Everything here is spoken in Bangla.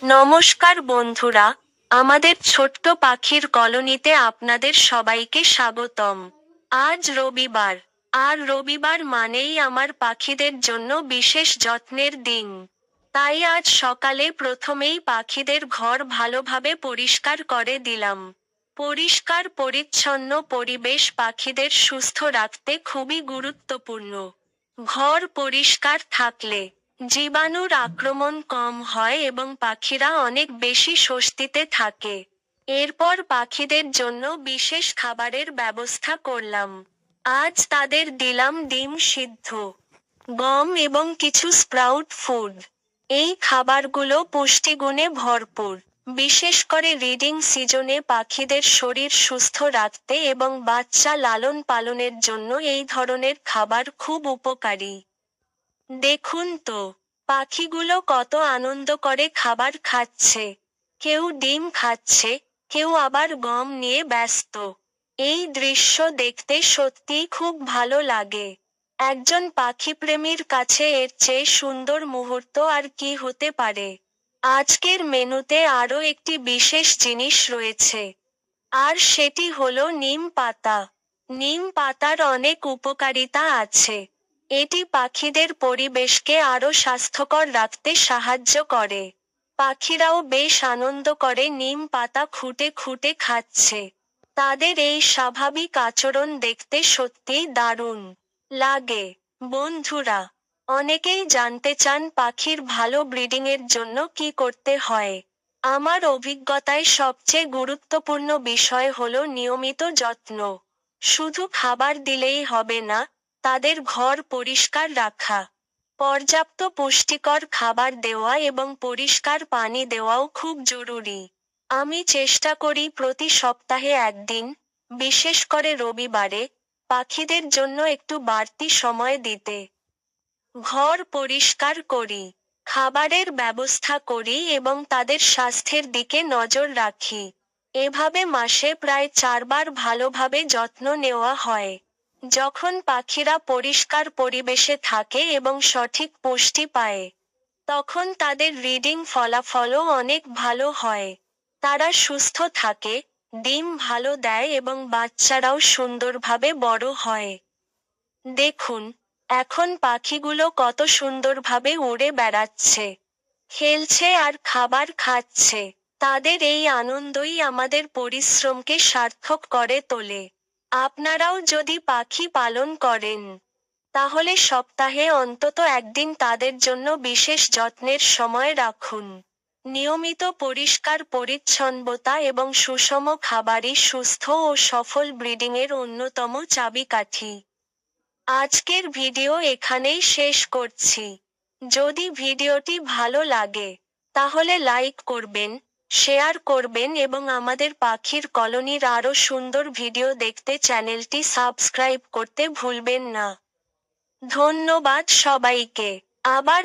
নমস্কার বন্ধুরা, আমাদের ছোট্ট পাখির কলোনিতে আপনাদের সবাইকে স্বাগতম। আজ রবিবার, আর রবিবার মানেই আমার পাখিদের জন্য বিশেষ যত্নের দিন। তাই আজ সকালে প্রথমেই পাখিদের ঘর ভালোভাবে পরিষ্কার করে দিলাম। পরিষ্কার পরিচ্ছন্ন পরিবেশ পাখিদের সুস্থ রাখতে খুবই গুরুত্বপূর্ণ। ঘর পরিষ্কার থাকলে জীবাণুর আক্রমণ কম হয় এবং পাখিরা অনেক বেশি স্বস্তিতে থাকে। এরপর পাখিদের জন্য বিশেষ খাবারের ব্যবস্থা করলাম। আজ তাদের দিলাম ডিম সিদ্ধ, গম এবং কিছু স্প্রাউট ফুড। এই খাবারগুলো পুষ্টিগুণে ভরপুর। বিশেষ করে রিডিং সিজনে পাখিদের শরীর সুস্থ রাখতে এবং বাচ্চা লালন পালনের জন্য এই ধরনের খাবার খুব উপকারী। দেখুন তো, পাখিগুলো কত আনন্দ করে খাবার খাচ্ছে। কেউ ডিম খাচ্ছে, কেউ আবার গম নিয়ে ব্যস্ত। এই দৃশ্য দেখতে সত্যিই খুব ভালো লাগে। একজন পাখিপ্রেমীর কাছে এর চেয়ে সুন্দর মুহূর্ত আর কি হতে পারে। আজকের মেনুতে আরও একটি বিশেষ জিনিস রয়েছে। আর সেটি হলো নিম পাতা। নিম পাতার অনেক উপকারিতা আছে। এটি পাখিদের পরিবেশকে আরও স্বাস্থ্যকর রাখতে সাহায্য করে। পাখিরাও বেশ আনন্দ করে নিম পাতা খুঁটে খুঁটে খাচ্ছে। তাদের এই স্বাভাবিক আচরণ দেখতে সত্যিই দারুণ লাগে। বন্ধুরা, অনেকেই জানতে চান পাখির ভালো ব্রিডিংয়ের জন্য কি করতে হয়। আমার অভিজ্ঞতায় সবচেয়ে গুরুত্বপূর্ণ বিষয় হলো নিয়মিত যত্ন। শুধু খাবার দিলেই হবে না, তাদের ঘর পরিষ্কার রাখা, পর্যাপ্ত পুষ্টিকর খাবার দেওয়া এবং পরিষ্কার পানি দেওয়াও খুব জরুরি। আমি চেষ্টা করি প্রতি সপ্তাহে একদিন, বিশেষ করে রবিবারে, পাখিদের জন্য একটু বাড়তি সময় দিতে। ঘর পরিষ্কার করি, খাবারের ব্যবস্থা করি এবং তাদের স্বাস্থ্যের দিকে নজর রাখি। এভাবে মাসে প্রায় 4 বার ভালোভাবে যত্ন নেওয়া হয়। যখন পাখিরা পরিষ্কার পরিবেশে থাকে এবং সঠিক পুষ্টি পায়, তখন তাদের রিডিং ফলাফলও অনেক ভালো হয়। তারা সুস্থ থাকে, ডিম ভালো দেয় এবং বাচ্চারাও সুন্দরভাবে বড় হয়। দেখুন, এখন পাখিগুলো কত সুন্দরভাবে উড়ে বেড়াচ্ছে, খেলছে আর খাবার খাচ্ছে। তাদের এই আনন্দই আমাদের পরিশ্রমকে সার্থক করে তোলে। আপনারাও যদি পাখি পালন করেন, তাহলে সপ্তাহে অন্তত একদিন তাদের জন্য বিশেষ যত্নের সময় রাখুন। নিয়মিত পরিষ্কার পরিচ্ছন্নতা এবং সুষম খাবারই সুস্থ ও সফল ব্রিডিংয়ের অন্যতম চাবিকাঠি। আজকের ভিডিও এখানেই শেষ করছি। যদি ভিডিওটি ভালো লাগে, তাহলে লাইক করবেন, শেয়ার করবেন এবং আমাদের পাখির কলোনির আরও সুন্দর ভিডিও দেখতে চ্যানেলটি সাবস্ক্রাইব করতে ভুলবেন না। ধন্যবাদ সবাইকে। আবার